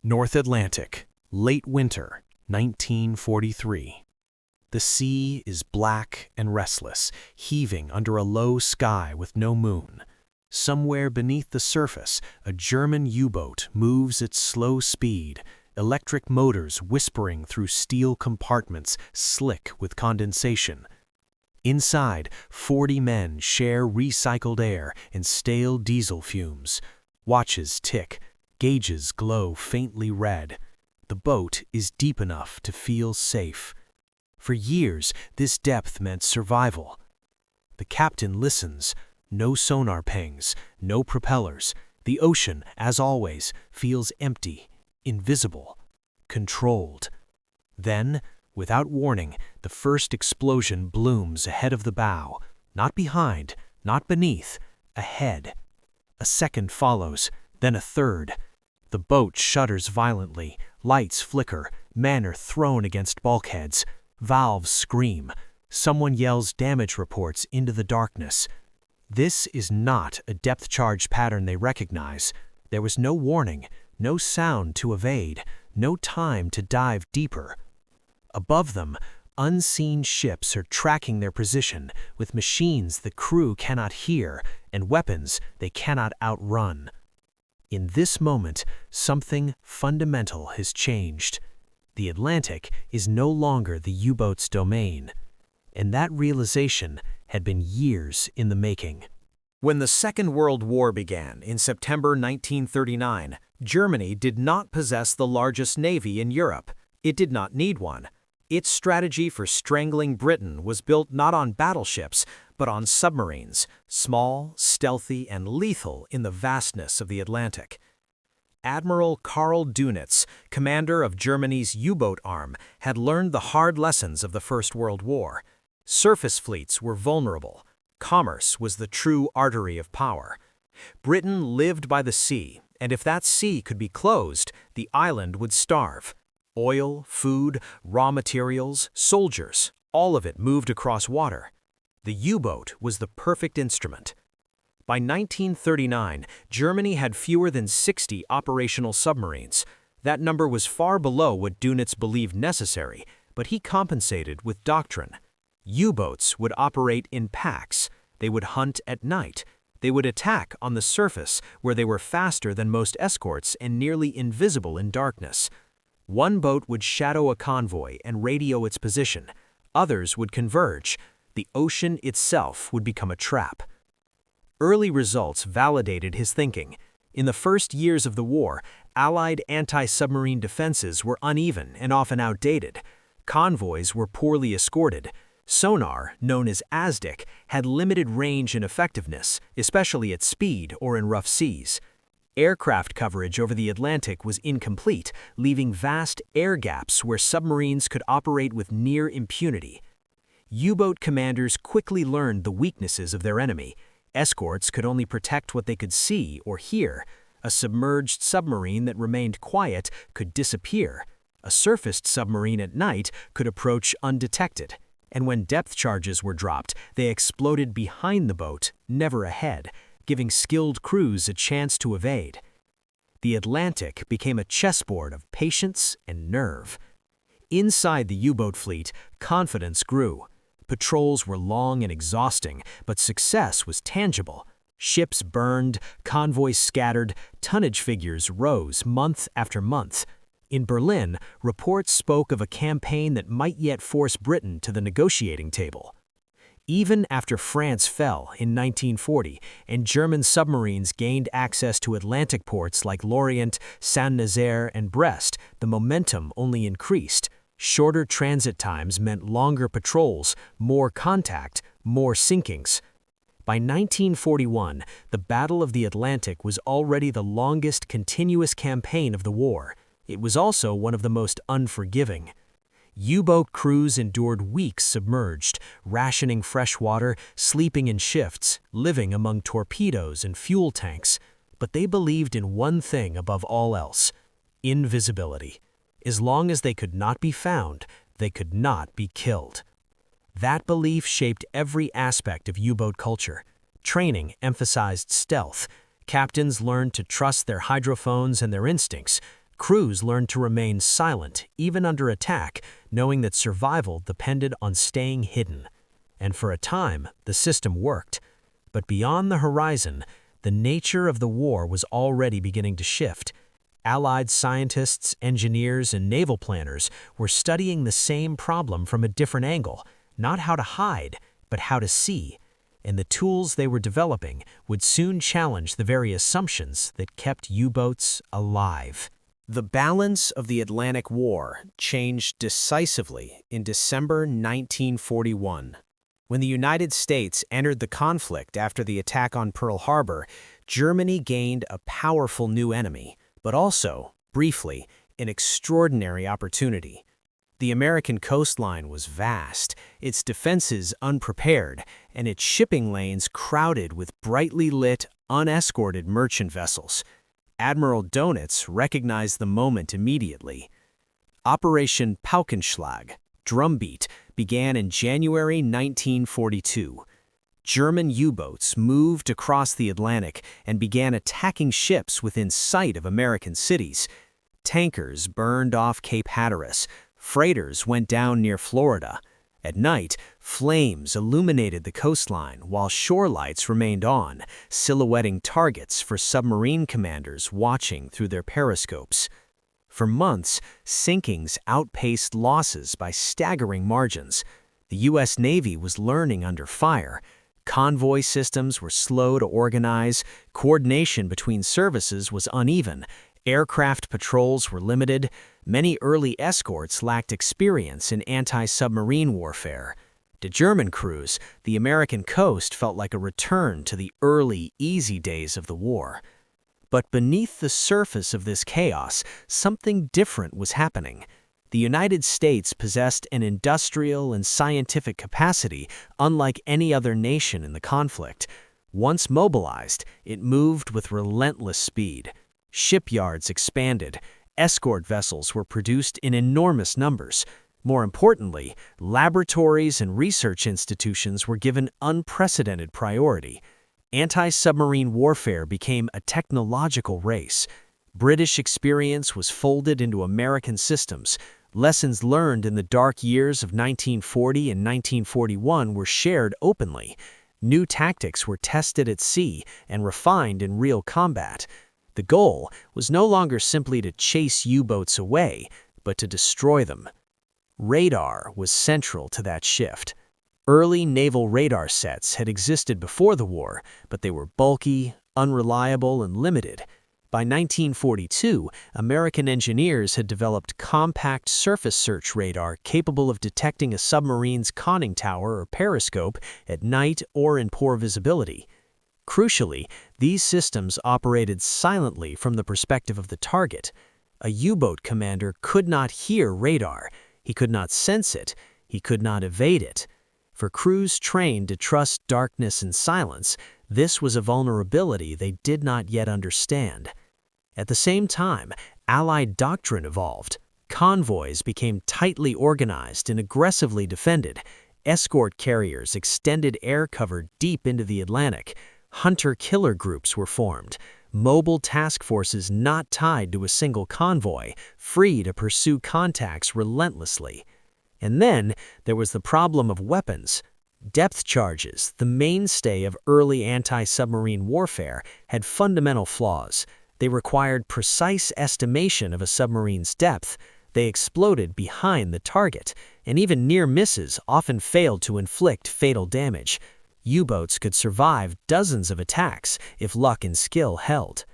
North Atlantic, late winter, 1943. The sea is black and restless, heaving under a low sky with no moon. Somewhere beneath the surface, a German U-boat moves at slow speed, electric motors whispering through steel compartments slick with condensation. Inside, 40 men share recycled air and stale diesel fumes. Watches tick, gauges glow faintly red. The boat is deep enough to feel safe. For years, this depth meant survival. The captain listens. No sonar pings, no propellers. The ocean, as always, feels empty, invisible, controlled. Then, without warning, the first explosion blooms ahead of the bow. Not behind, not beneath, ahead. A second follows, then a third. The boat shudders violently, lights flicker, men are thrown against bulkheads. Valves scream. Someone yells damage reports into the darkness. This is not a depth charge pattern they recognize. There was no warning, no sound to evade, no time to dive deeper. Above them, unseen ships are tracking their position with machines the crew cannot hear and weapons they cannot outrun. In this moment, something fundamental has changed. The Atlantic is no longer the U-boat's domain, and that realization had been years in the making. When the Second World War began in September 1939, Germany did not possess the largest navy in Europe. It did not need one. Its strategy for strangling Britain was built not on battleships, but on submarines, small, stealthy, and lethal in the vastness of the Atlantic. Admiral Karl Dönitz, commander of Germany's U-boat arm, had learned the hard lessons of the First World War. Surface fleets were vulnerable. Commerce was the true artery of power. Britain lived by the sea, and if that sea could be closed, the island would starve. Oil, food, raw materials, soldiers, all of it moved across water. The U-boat was the perfect instrument. By 1939, Germany had fewer than 60 operational submarines. That number was far below what Dönitz believed necessary, but he compensated with doctrine. U-boats would operate in packs. They would hunt at night. They would attack on the surface, where they were faster than most escorts and nearly invisible in darkness. One boat would shadow a convoy and radio its position. Others would converge. The ocean itself would become a trap. Early results validated his thinking. In the first years of the war, Allied anti-submarine defenses were uneven and often outdated. Convoys were poorly escorted. Sonar, known as ASDIC, had limited range and effectiveness, especially at speed or in rough seas. Aircraft coverage over the Atlantic was incomplete, leaving vast air gaps where submarines could operate with near impunity. U-boat commanders quickly learned the weaknesses of their enemy. Escorts could only protect what they could see or hear. A submerged submarine that remained quiet could disappear. A surfaced submarine at night could approach undetected. And when depth charges were dropped, they exploded behind the boat, never ahead, giving skilled crews a chance to evade. The Atlantic became a chessboard of patience and nerve. Inside the U-boat fleet, confidence grew. Patrols were long and exhausting, but success was tangible. Ships burned, convoys scattered, tonnage figures rose month after month. In Berlin, reports spoke of a campaign that might yet force Britain to the negotiating table. Even after France fell in 1940 and German submarines gained access to Atlantic ports like Lorient, Saint-Nazaire, and Brest, the momentum only increased. Shorter transit times meant longer patrols, more contact, more sinkings. By 1941, the Battle of the Atlantic was already the longest continuous campaign of the war. It was also one of the most unforgiving. U-boat crews endured weeks submerged, rationing fresh water, sleeping in shifts, living among torpedoes and fuel tanks. But they believed in one thing above all else: invisibility. As long as they could not be found, they could not be killed. That belief shaped every aspect of U-boat culture. Training emphasized stealth. Captains learned to trust their hydrophones and their instincts. Crews learned to remain silent, even under attack, knowing that survival depended on staying hidden. And for a time, the system worked. But beyond the horizon, the nature of the war was already beginning to shift. Allied scientists, engineers, and naval planners were studying the same problem from a different angle, not how to hide, but how to see. And the tools they were developing would soon challenge the very assumptions that kept U-boats alive. The balance of the Atlantic War changed decisively in December 1941. When the United States entered the conflict after the attack on Pearl Harbor, Germany gained a powerful new enemy, but also, briefly, an extraordinary opportunity. The American coastline was vast, its defenses unprepared, and its shipping lanes crowded with brightly lit, unescorted merchant vessels. Admiral Dönitz recognized the moment immediately. Operation Paukenschlag, Drumbeat, began in January 1942. German U-boats moved across the Atlantic and began attacking ships within sight of American cities. Tankers burned off Cape Hatteras. Freighters went down near Florida. At night, flames illuminated the coastline while shore lights remained on, silhouetting targets for submarine commanders watching through their periscopes. For months, sinkings outpaced losses by staggering margins. The U.S. Navy was learning under fire. Convoy systems were slow to organize, coordination between services was uneven, aircraft patrols were limited, many early escorts lacked experience in anti-submarine warfare. To German crews, the American coast felt like a return to the early, easy days of the war. But beneath the surface of this chaos, something different was happening. The United States possessed an industrial and scientific capacity unlike any other nation in the conflict. Once mobilized, it moved with relentless speed. Shipyards expanded. Escort vessels were produced in enormous numbers. More importantly, laboratories and research institutions were given unprecedented priority. Anti-submarine warfare became a technological race. British experience was folded into American systems. Lessons learned in the dark years of 1940 and 1941 were shared openly. New tactics were tested at sea and refined in real combat. The goal was no longer simply to chase U-boats away, but to destroy them. Radar was central to that shift. Early naval radar sets had existed before the war, but they were bulky, unreliable, and limited. By 1942, American engineers had developed compact surface search radar capable of detecting a submarine's conning tower or periscope at night or in poor visibility. Crucially, these systems operated silently from the perspective of the target. A U-boat commander could not hear radar. He could not sense it. He could not evade it. For crews trained to trust darkness and silence, this was a vulnerability they did not yet understand. At the same time, Allied doctrine evolved. Convoys became tightly organized and aggressively defended. Escort carriers extended air cover deep into the Atlantic. Hunter-killer groups were formed. Mobile task forces not tied to a single convoy, free to pursue contacts relentlessly. And then there was the problem of weapons. Depth charges, the mainstay of early anti-submarine warfare, had fundamental flaws. They required precise estimation of a submarine's depth. They exploded behind the target, and even near misses often failed to inflict fatal damage. U-boats could survive dozens of attacks if luck and skill held.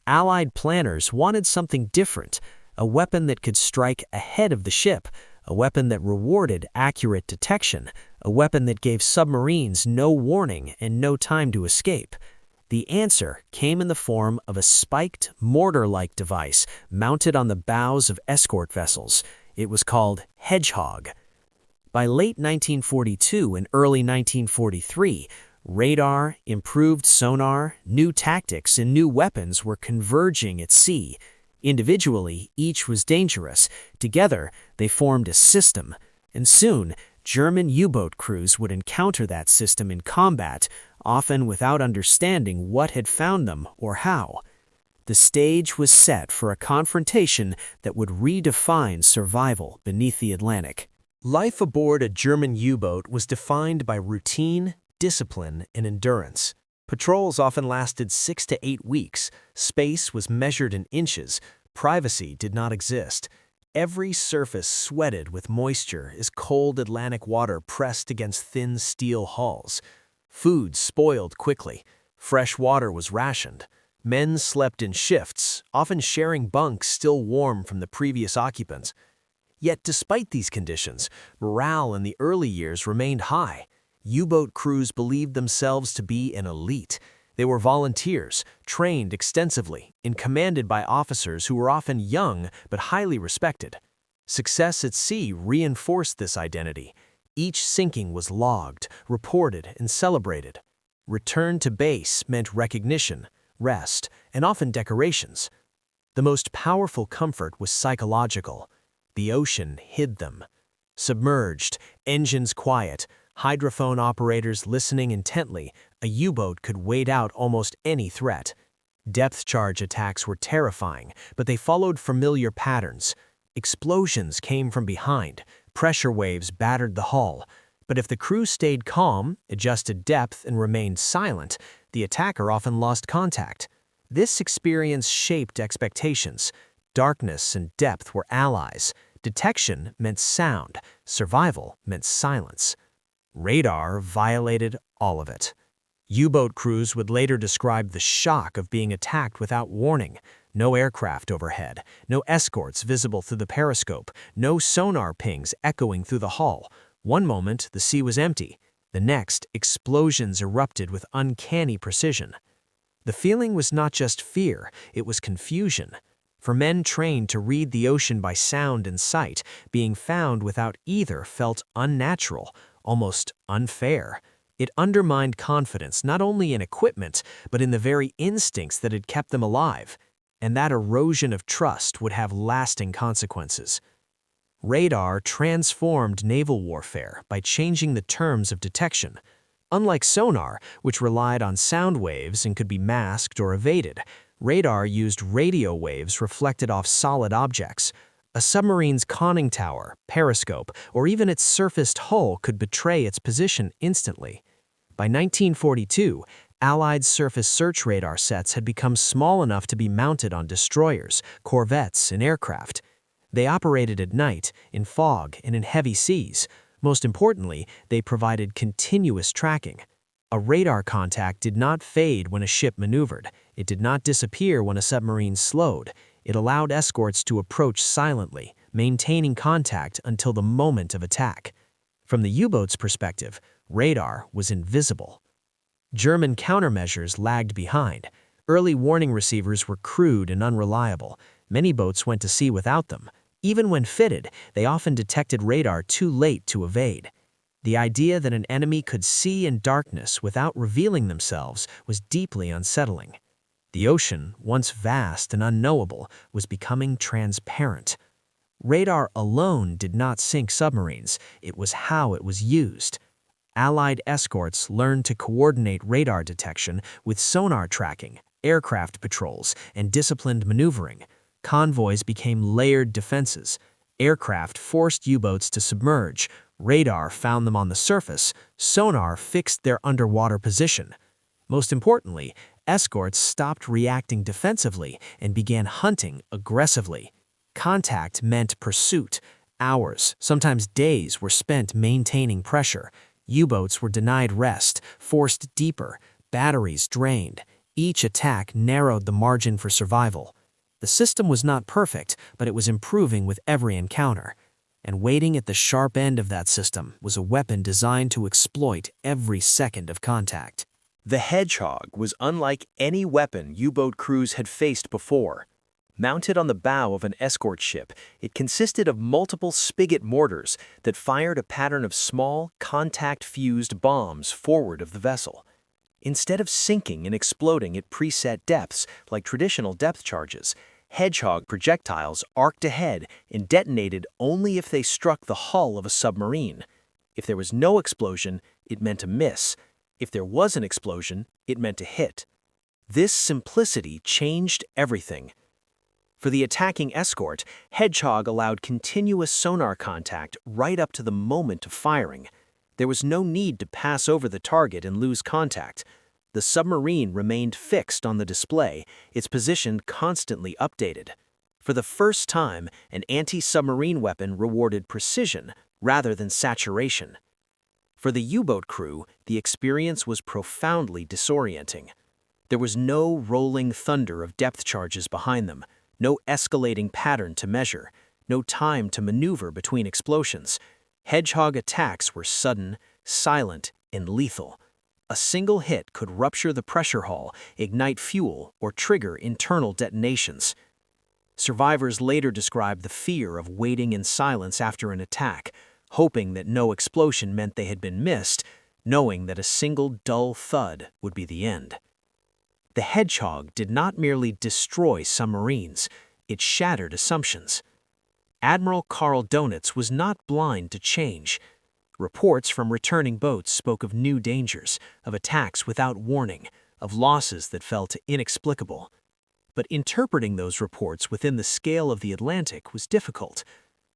Allied planners wanted something different, a weapon that could strike ahead of the ship, a weapon that rewarded accurate detection, a weapon that gave submarines no warning and no time to escape. The answer came in the form of a spiked, mortar-like device mounted on the bows of escort vessels. It was called Hedgehog. By late 1942 and early 1943, radar, improved sonar, new tactics, and new weapons were converging at sea. Individually, each was dangerous. Together, they formed a system. And soon, German U-boat crews would encounter that system in combat, often without understanding what had found them or how. The stage was set for a confrontation that would redefine survival beneath the Atlantic. Life aboard a German U-boat was defined by routine, discipline, and endurance. Patrols often lasted 6 to 8 weeks, space was measured in inches, privacy did not exist. Every surface sweated with moisture as cold Atlantic water pressed against thin steel hulls. Food spoiled quickly. Fresh water was rationed. Men slept in shifts, often sharing bunks still warm from the previous occupants. Yet despite these conditions, morale in the early years remained high. U-boat crews believed themselves to be an elite. They were volunteers, trained extensively, and commanded by officers who were often young but highly respected. Success at sea reinforced this identity. Each sinking was logged, reported, and celebrated. Return to base meant recognition, rest, and often decorations. The most powerful comfort was psychological. The ocean hid them. Submerged, engines quiet, hydrophone operators listening intently, a U-boat could wait out almost any threat. Depth charge attacks were terrifying, but they followed familiar patterns. Explosions came from behind, pressure waves battered the hull. But if the crew stayed calm, adjusted depth, and remained silent, the attacker often lost contact. This experience shaped expectations. Darkness and depth were allies. Detection meant sound. Survival meant silence. Radar violated all of it. U-boat crews would later describe the shock of being attacked without warning. No aircraft overhead, no escorts visible through the periscope, no sonar pings echoing through the hull. One moment, the sea was empty. The next, explosions erupted with uncanny precision. The feeling was not just fear, it was confusion. For men trained to read the ocean by sound and sight, being found without either felt unnatural, almost unfair. It undermined confidence not only in equipment, but in the very instincts that had kept them alive. And that erosion of trust would have lasting consequences. Radar transformed naval warfare by changing the terms of detection. Unlike sonar, which relied on sound waves and could be masked or evaded, radar used radio waves reflected off solid objects. A submarine's conning tower, periscope, or even its surfaced hull could betray its position instantly. By 1942, Allied surface search radar sets had become small enough to be mounted on destroyers, corvettes, and aircraft. They operated at night, in fog, and in heavy seas. Most importantly, they provided continuous tracking. A radar contact did not fade when a ship maneuvered. It did not disappear when a submarine slowed. It allowed escorts to approach silently, maintaining contact until the moment of attack. From the U-boat's perspective, radar was invisible. German countermeasures lagged behind. Early warning receivers were crude and unreliable. Many boats went to sea without them. Even when fitted, they often detected radar too late to evade. The idea that an enemy could see in darkness without revealing themselves was deeply unsettling. The ocean, once vast and unknowable, was becoming transparent. Radar alone did not sink submarines. It was how it was used. Allied escorts learned to coordinate radar detection with sonar tracking, aircraft patrols, and disciplined maneuvering. Convoys became layered defenses. Aircraft forced U-boats to submerge. Radar found them on the surface. Sonar fixed their underwater position. Most importantly, escorts stopped reacting defensively and began hunting aggressively. Contact meant pursuit. Hours, sometimes days, were spent maintaining pressure. U-boats were denied rest, forced deeper, batteries drained. Each attack narrowed the margin for survival. The system was not perfect, but it was improving with every encounter. And waiting at the sharp end of that system was a weapon designed to exploit every second of contact. The Hedgehog was unlike any weapon U-boat crews had faced before. Mounted on the bow of an escort ship, it consisted of multiple spigot mortars that fired a pattern of small, contact-fused bombs forward of the vessel. Instead of sinking and exploding at preset depths like traditional depth charges, Hedgehog projectiles arced ahead and detonated only if they struck the hull of a submarine. If there was no explosion, it meant a miss. If there was an explosion, it meant a hit. This simplicity changed everything. For the attacking escort, Hedgehog allowed continuous sonar contact right up to the moment of firing. There was no need to pass over the target and lose contact. The submarine remained fixed on the display, its position constantly updated. For the first time, an anti-submarine weapon rewarded precision rather than saturation. For the U-boat crew, the experience was profoundly disorienting. There was no rolling thunder of depth charges behind them, no escalating pattern to measure, no time to maneuver between explosions. Hedgehog attacks were sudden, silent, and lethal. A single hit could rupture the pressure hull, ignite fuel, or trigger internal detonations. Survivors later described the fear of waiting in silence after an attack, hoping that no explosion meant they had been missed, knowing that a single dull thud would be the end. The Hedgehog did not merely destroy submarines, it shattered assumptions. Admiral Karl Dönitz was not blind to change. Reports from returning boats spoke of new dangers, of attacks without warning, of losses that felt inexplicable. But interpreting those reports within the scale of the Atlantic was difficult.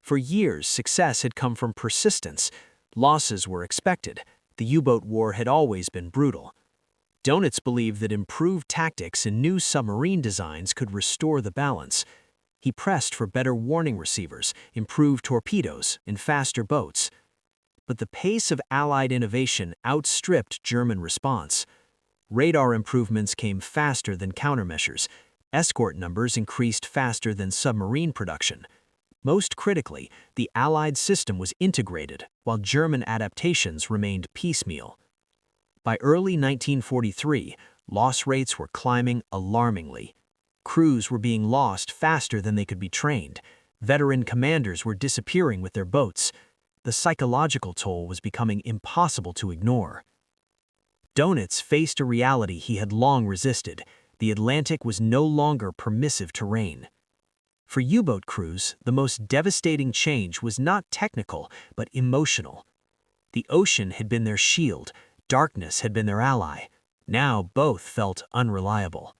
For years, success had come from persistence. Losses were expected. The U-boat war had always been brutal. Dönitz believed that improved tactics and new submarine designs could restore the balance. He pressed for better warning receivers, improved torpedoes, and faster boats. But the pace of Allied innovation outstripped German response. Radar improvements came faster than countermeasures. Escort numbers increased faster than submarine production. Most critically, the Allied system was integrated, while German adaptations remained piecemeal. By early 1943, loss rates were climbing alarmingly. Crews were being lost faster than they could be trained. Veteran commanders were disappearing with their boats. The psychological toll was becoming impossible to ignore. Dönitz faced a reality he had long resisted. The Atlantic was no longer permissive terrain. For U-boat crews, the most devastating change was not technical, but emotional. The ocean had been their shield. Darkness had been their ally. Now both felt unreliable.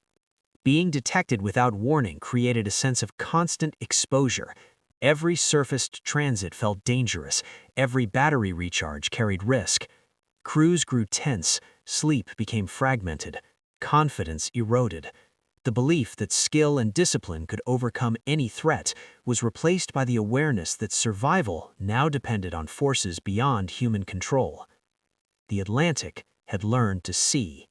Being detected without warning created a sense of constant exposure. Every surfaced transit felt dangerous. Every battery recharge carried risk. Crews grew tense. Sleep became fragmented. Confidence eroded. The belief that skill and discipline could overcome any threat was replaced by the awareness that survival now depended on forces beyond human control. The Atlantic had learned to see.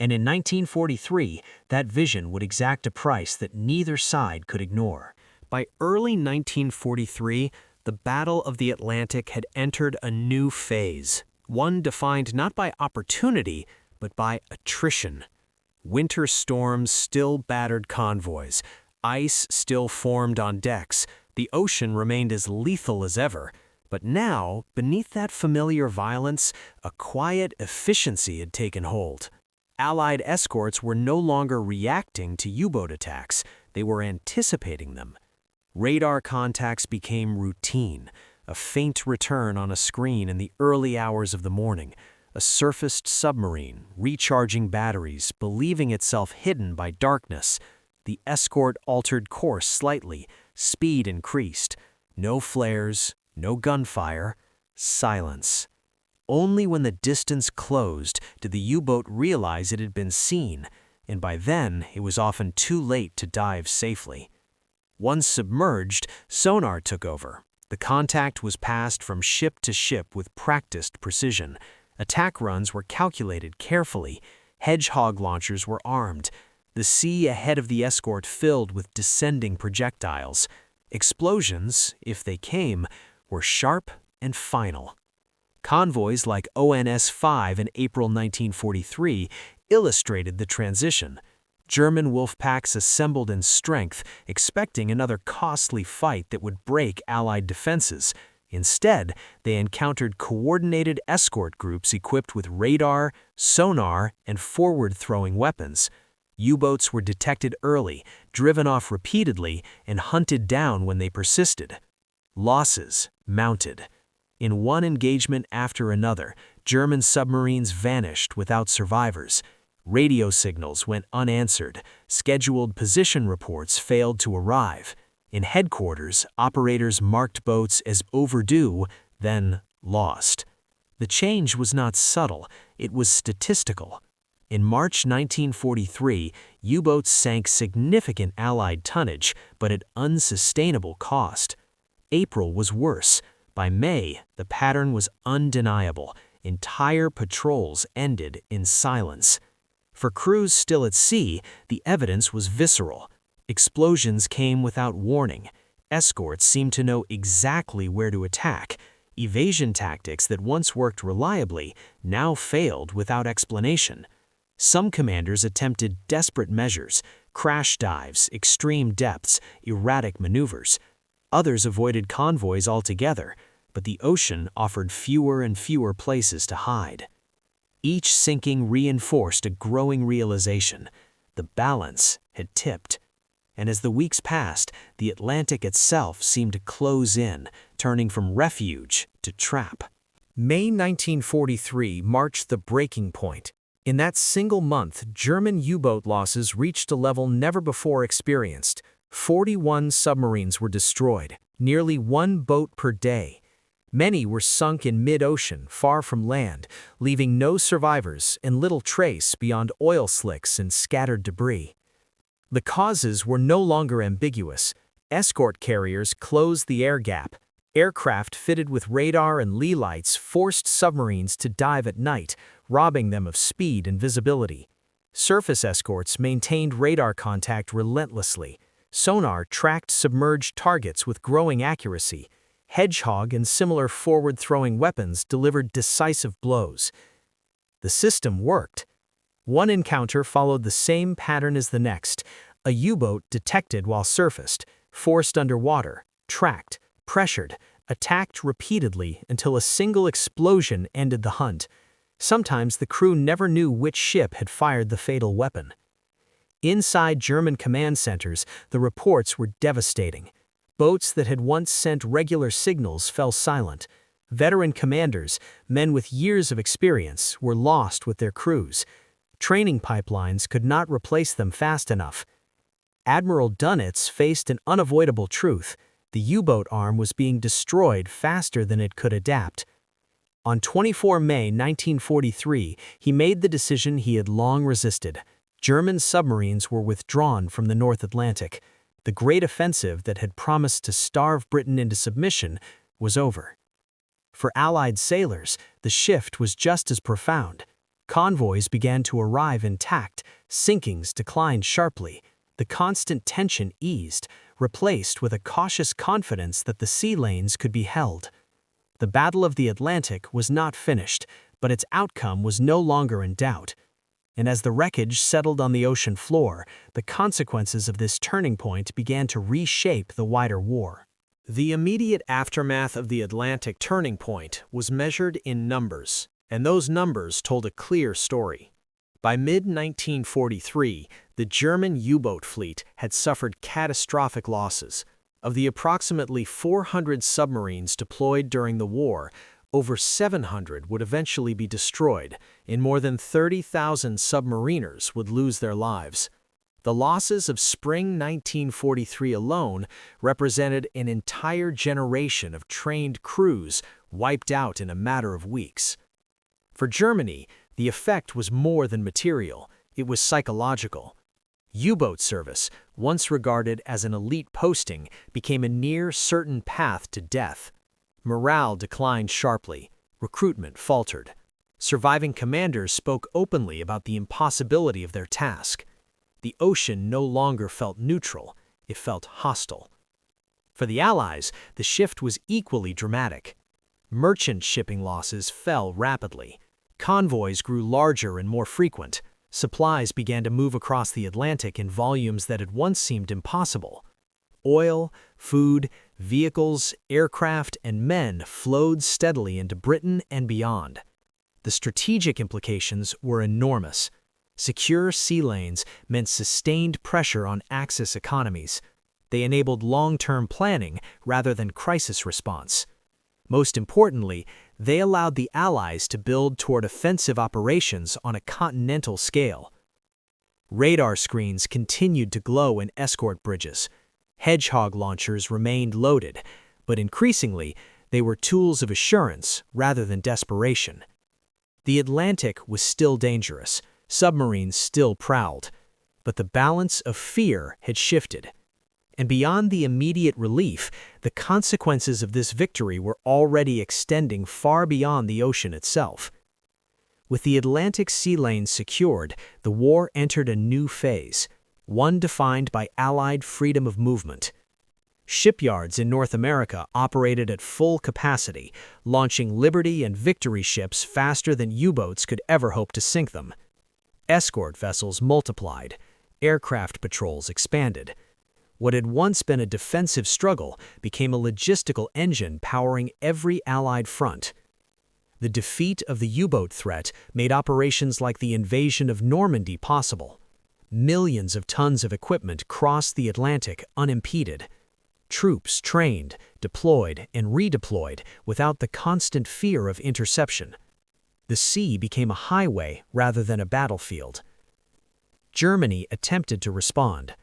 And in 1943, that vision would exact a price that neither side could ignore. By early 1943, the Battle of the Atlantic had entered a new phase, one defined not by opportunity, but by attrition. Winter storms still battered convoys. Ice still formed on decks. The ocean remained as lethal as ever. But now, beneath that familiar violence, a quiet efficiency had taken hold. Allied escorts were no longer reacting to U-boat attacks. They were anticipating them. Radar contacts became routine, a faint return on a screen in the early hours of the morning, a surfaced submarine, recharging batteries, believing itself hidden by darkness. The escort altered course slightly, speed increased. No flares, no gunfire, silence. Only when the distance closed did the U-boat realize it had been seen, and by then it was often too late to dive safely. Once submerged, sonar took over. The contact was passed from ship to ship with practiced precision. Attack runs were calculated carefully. Hedgehog launchers were armed. The sea ahead of the escort filled with descending projectiles. Explosions, if they came, were sharp and final. Convoys like ONS-5 in April 1943 illustrated the transition. German Wolfpacks assembled in strength, expecting another costly fight that would break Allied defenses. Instead, they encountered coordinated escort groups equipped with radar, sonar, and forward-throwing weapons. U-boats were detected early, driven off repeatedly, and hunted down when they persisted. Losses mounted. In one engagement after another, German submarines vanished without survivors. Radio signals went unanswered, scheduled position reports failed to arrive. In headquarters, operators marked boats as overdue, then lost. The change was not subtle, it was statistical. In March 1943, U-boats sank significant Allied tonnage, but at unsustainable cost. April was worse. By May, the pattern was undeniable. Entire patrols ended in silence. For crews still at sea, the evidence was visceral. Explosions came without warning. Escorts seemed to know exactly where to attack. Evasion tactics that once worked reliably now failed without explanation. Some commanders attempted desperate measures, crash dives, extreme depths, erratic maneuvers. Others avoided convoys altogether, but the ocean offered fewer and fewer places to hide. Each sinking reinforced a growing realization: the balance had tipped. And as the weeks passed, the Atlantic itself seemed to close in, turning from refuge to trap. May 1943 marked the breaking point. In that single month, German U-boat losses reached a level never before experienced. 41 submarines were destroyed, nearly one boat per day. Many were sunk in mid-ocean, far from land, leaving no survivors and little trace beyond oil slicks and scattered debris. The causes were no longer ambiguous. Escort carriers closed the air gap. Aircraft fitted with radar and lee lights forced submarines to dive at night, robbing them of speed and visibility. Surface escorts maintained radar contact relentlessly. Sonar tracked submerged targets with growing accuracy. Hedgehog and similar forward-throwing weapons delivered decisive blows. The system worked. One encounter followed the same pattern as the next. A U-boat detected while surfaced, forced underwater, tracked, pressured, attacked repeatedly until a single explosion ended the hunt. Sometimes the crew never knew which ship had fired the fatal weapon. Inside German command centers, the reports were devastating. Boats that had once sent regular signals fell silent. Veteran commanders, men with years of experience, were lost with their crews. Training pipelines could not replace them fast enough. Admiral Dönitz faced an unavoidable truth: the U-boat arm was being destroyed faster than it could adapt. On 24 May 1943, he made the decision he had long resisted. German submarines were withdrawn from the North Atlantic. The great offensive that had promised to starve Britain into submission was over. For Allied sailors, the shift was just as profound. Convoys began to arrive intact, sinkings declined sharply. The constant tension eased, replaced with a cautious confidence that the sea lanes could be held. The Battle of the Atlantic was not finished, but its outcome was no longer in doubt. And as the wreckage settled on the ocean floor, the consequences of this turning point began to reshape the wider war. The immediate aftermath of the Atlantic turning point was measured in numbers, and those numbers told a clear story. By mid-1943, the German U-boat fleet had suffered catastrophic losses. Of the approximately 400 submarines deployed during the war, over 700 would eventually be destroyed, and more than 30,000 submariners would lose their lives. The losses of spring 1943 alone represented an entire generation of trained crews wiped out in a matter of weeks. For Germany, the effect was more than material, it was psychological. U-boat service, once regarded as an elite posting, became a near-certain path to death. Morale declined sharply, recruitment faltered. Surviving commanders spoke openly about the impossibility of their task. The ocean no longer felt neutral, it felt hostile. For the Allies, the shift was equally dramatic. Merchant shipping losses fell rapidly. Convoys grew larger and more frequent. Supplies began to move across the Atlantic in volumes that had once seemed impossible. Oil, food, vehicles, aircraft, and men flowed steadily into Britain and beyond. The strategic implications were enormous. Secure sea lanes meant sustained pressure on Axis economies. They enabled long-term planning rather than crisis response. Most importantly, They allowed the Allies to build toward offensive operations on a continental scale. Radar screens continued to glow in escort bridges. Hedgehog launchers remained loaded, but increasingly, they were tools of assurance rather than desperation. The Atlantic was still dangerous, submarines still prowled, but the balance of fear had shifted. And beyond the immediate relief, the consequences of this victory were already extending far beyond the ocean itself. With the Atlantic sea lane secured, the war entered a new phase, one defined by Allied freedom of movement. Shipyards in North America operated at full capacity, launching Liberty and Victory ships faster than U-boats could ever hope to sink them. Escort vessels multiplied, aircraft patrols expanded. What had once been a defensive struggle became a logistical engine powering every Allied front. The defeat of the U-boat threat made operations like the invasion of Normandy possible. Millions of tons of equipment crossed the Atlantic unimpeded. Troops trained, deployed, and redeployed without the constant fear of interception. The sea became a highway rather than a battlefield. Germany attempted to respond.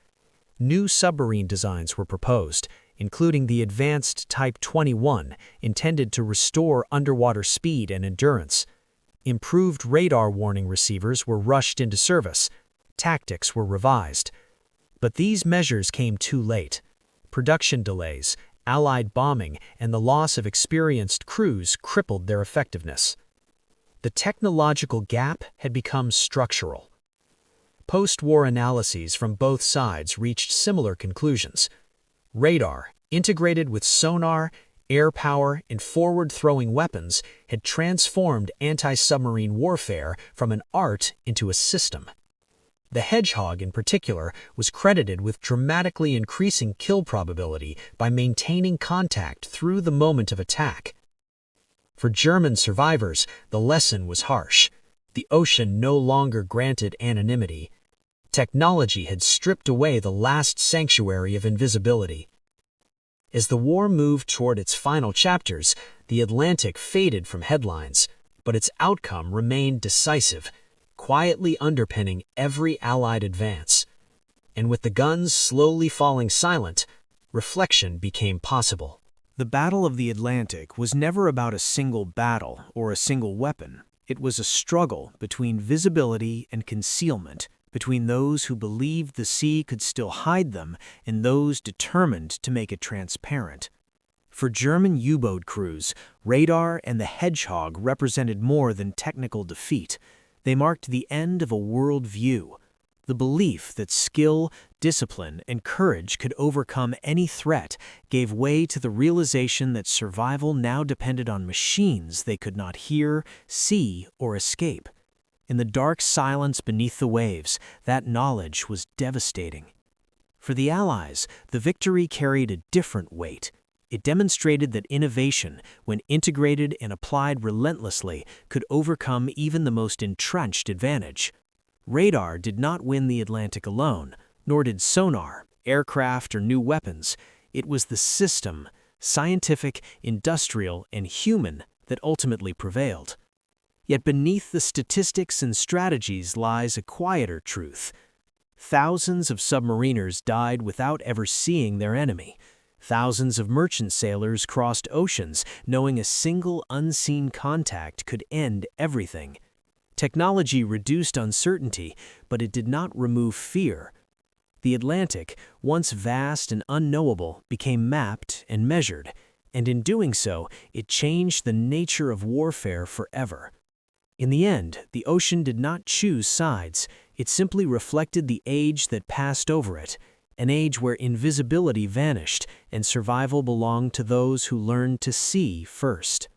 New submarine designs were proposed, including the advanced Type 21, intended to restore underwater speed and endurance. Improved radar warning receivers were rushed into service. Tactics were revised. But these measures came too late. Production delays, Allied bombing, and the loss of experienced crews crippled their effectiveness. The technological gap had become structural. Post-war analyses from both sides reached similar conclusions. Radar, integrated with sonar, air power, and forward-throwing weapons, had transformed anti-submarine warfare from an art into a system. The Hedgehog, in particular, was credited with dramatically increasing kill probability by maintaining contact through the moment of attack. For German survivors, the lesson was harsh. The ocean no longer granted anonymity. Technology had stripped away the last sanctuary of invisibility. As the war moved toward its final chapters, the Atlantic faded from headlines, but its outcome remained decisive, quietly underpinning every Allied advance. And with the guns slowly falling silent, reflection became possible. The Battle of the Atlantic was never about a single battle or a single weapon. It was a struggle between visibility and concealment, between those who believed the sea could still hide them and those determined to make it transparent. For German U-boat crews, radar and the Hedgehog represented more than technical defeat. They marked the end of a world view, the belief that skill, discipline, and courage could overcome any threat gave way to the realization that survival now depended on machines they could not hear, see, or escape. In the dark silence beneath the waves, that knowledge was devastating. For the Allies, the victory carried a different weight. It demonstrated that innovation, when integrated and applied relentlessly, could overcome even the most entrenched advantage. Radar did not win the Atlantic alone, nor did sonar, aircraft, or new weapons. It was the system, scientific, industrial, and human, that ultimately prevailed. Yet beneath the statistics and strategies lies a quieter truth. Thousands of submariners died without ever seeing their enemy. Thousands of merchant sailors crossed oceans, knowing a single unseen contact could end everything. Technology reduced uncertainty, but it did not remove fear. The Atlantic, once vast and unknowable, became mapped and measured, and in doing so, it changed the nature of warfare forever. In the end, the ocean did not choose sides. It simply reflected the age that passed over it, an age where invisibility vanished and survival belonged to those who learned to see first.